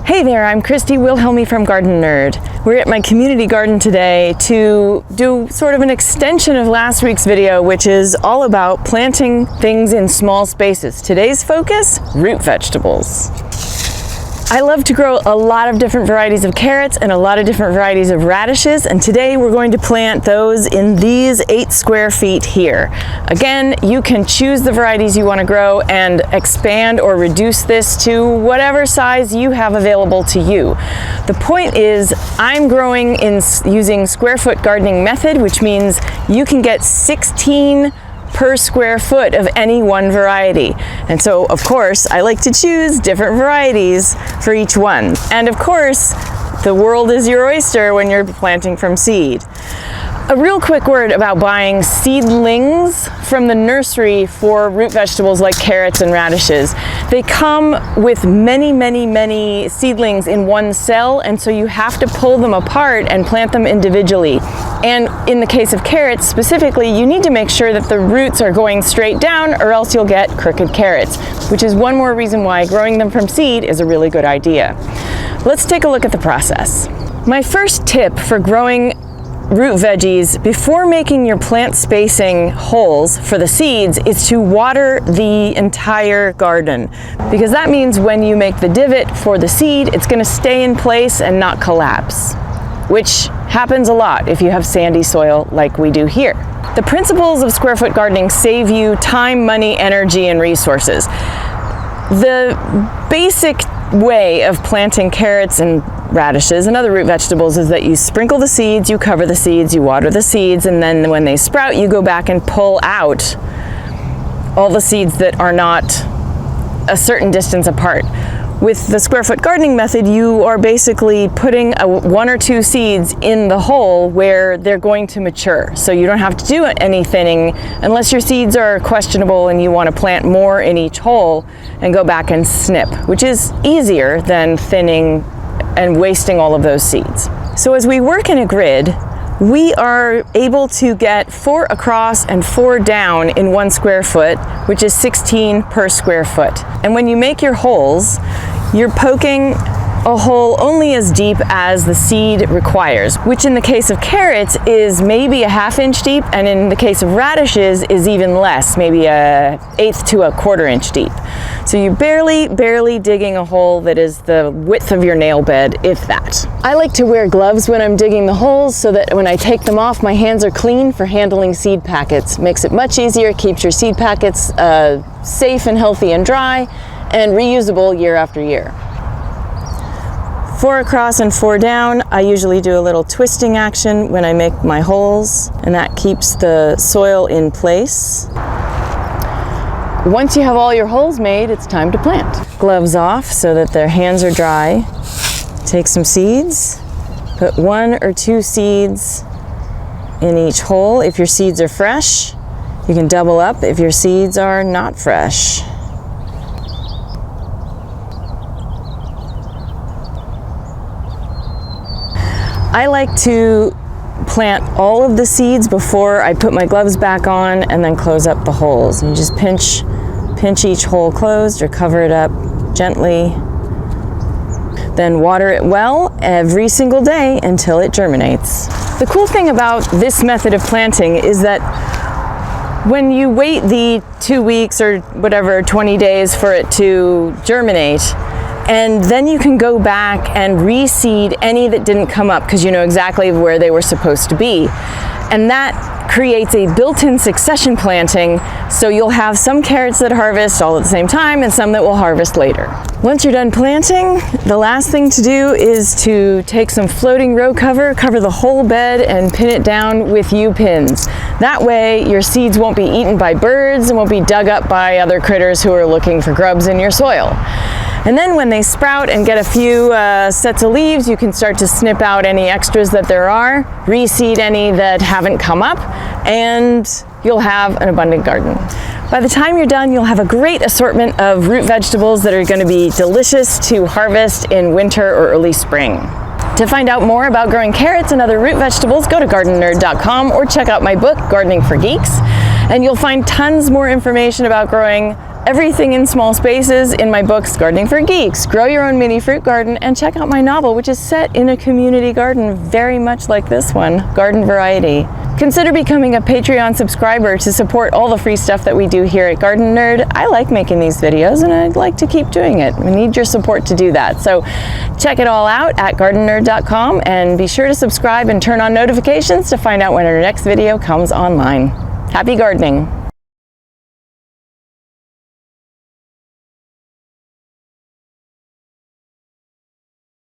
Hey there, I'm Christy Wilhelmi from Gardenerd. We're at my community garden today to do sort of an extension of last week's video, which is all about planting things in small spaces. Today's focus, root vegetables. I love to grow a lot of different varieties of carrots and a lot of different varieties of radishes, and today we're going to plant those in these 8 square feet here. Again, you can choose the varieties you want to grow and expand or reduce this to whatever size you have available to you. The point is, I'm growing using square foot gardening method, which means you can get 16 per square foot of any one variety. And so, of course, I like to choose different varieties for each one. And of course, the world is your oyster when you're planting from seed. A real quick word about buying seedlings from the nursery for root vegetables like carrots and radishes. They come with many seedlings in one cell, and so you have to pull them apart and plant them individually. And in the case of carrots specifically, you need to make sure that the roots are going straight down, or else you'll get crooked carrots, which is one more reason why growing them from seed is a really good idea. Let's take a look at the process. My first tip for growing root veggies before making your plant spacing holes for the seeds is to water the entire garden, because that means when you make the divot for the seed, it's going to stay in place and not collapse, which happens a lot if you have sandy soil like we do here. The principles of square foot gardening save you time, money, energy, and resources. The basic way of planting carrots and radishes and other root vegetables is that you sprinkle the seeds, you cover the seeds, you water the seeds, and then when they sprout, you go back and pull out all the seeds that are not a certain distance apart. With the square foot gardening method, you are basically putting 1 or 2 seeds in the hole where they're going to mature. So you don't have to do any thinning unless your seeds are questionable and you want to plant more in each hole and go back and snip, which is easier than thinning and wasting all of those seeds. So as we work in a grid, we are able to get 4 across and 4 down in 1 square foot, which is 16 per square foot. And when you make your holes, you're poking a hole only as deep as the seed requires, which in the case of carrots is maybe a 1/2 inch deep, and in the case of radishes is even less, maybe a 1/8 to a 1/4 inch deep. So you're barely digging a hole that is the width of your nail bed, if that. I like to wear gloves when I'm digging the holes so that when I take them off, my hands are clean for handling seed packets. Makes it much easier, keeps your seed packets safe and healthy and dry, and reusable year after year. 4 across and 4 down, I usually do a little twisting action when I make my holes, and that keeps the soil in place. Once you have all your holes made, it's time to plant. Gloves off so that their hands are dry. Take some seeds, put 1 or 2 seeds in each hole. If your seeds are fresh, you can double up if your seeds are not fresh. I like to plant all of the seeds before I put my gloves back on and then close up the holes. And you just pinch each hole closed or cover it up gently. Then water it well every single day until it germinates. The cool thing about this method of planting is that when you wait the 2 weeks or whatever, 20 days for it to germinate, and then you can go back and reseed any that didn't come up because you know exactly where they were supposed to be. And that creates a built-in succession planting, so you'll have some carrots that harvest all at the same time and some that will harvest later. Once you're done planting, the last thing to do is to take some floating row cover the whole bed and pin it down with U-pins. That way your seeds won't be eaten by birds and won't be dug up by other critters who are looking for grubs in your soil. And then when they sprout and get a few sets of leaves, you can start to snip out any extras that there are, reseed any that haven't come up, and you'll have an abundant garden. By the time you're done, you'll have a great assortment of root vegetables that are going to be delicious to harvest in winter or early spring. To find out more about growing carrots and other root vegetables, go to gardenerd.com or check out my book, Gardening for Geeks, and you'll find tons more information about growing everything in small spaces in my books, Gardening for Geeks, Grow Your Own Mini Fruit Garden, and check out my novel, which is set in a community garden very much like this one, Garden Variety. Consider becoming a Patreon subscriber to support all the free stuff that we do here at Gardenerd. I like making these videos and I'd like to keep doing it. We need your support to do that. So check it all out at gardenerd.com and be sure to subscribe and turn on notifications to find out when our next video comes online. Happy gardening!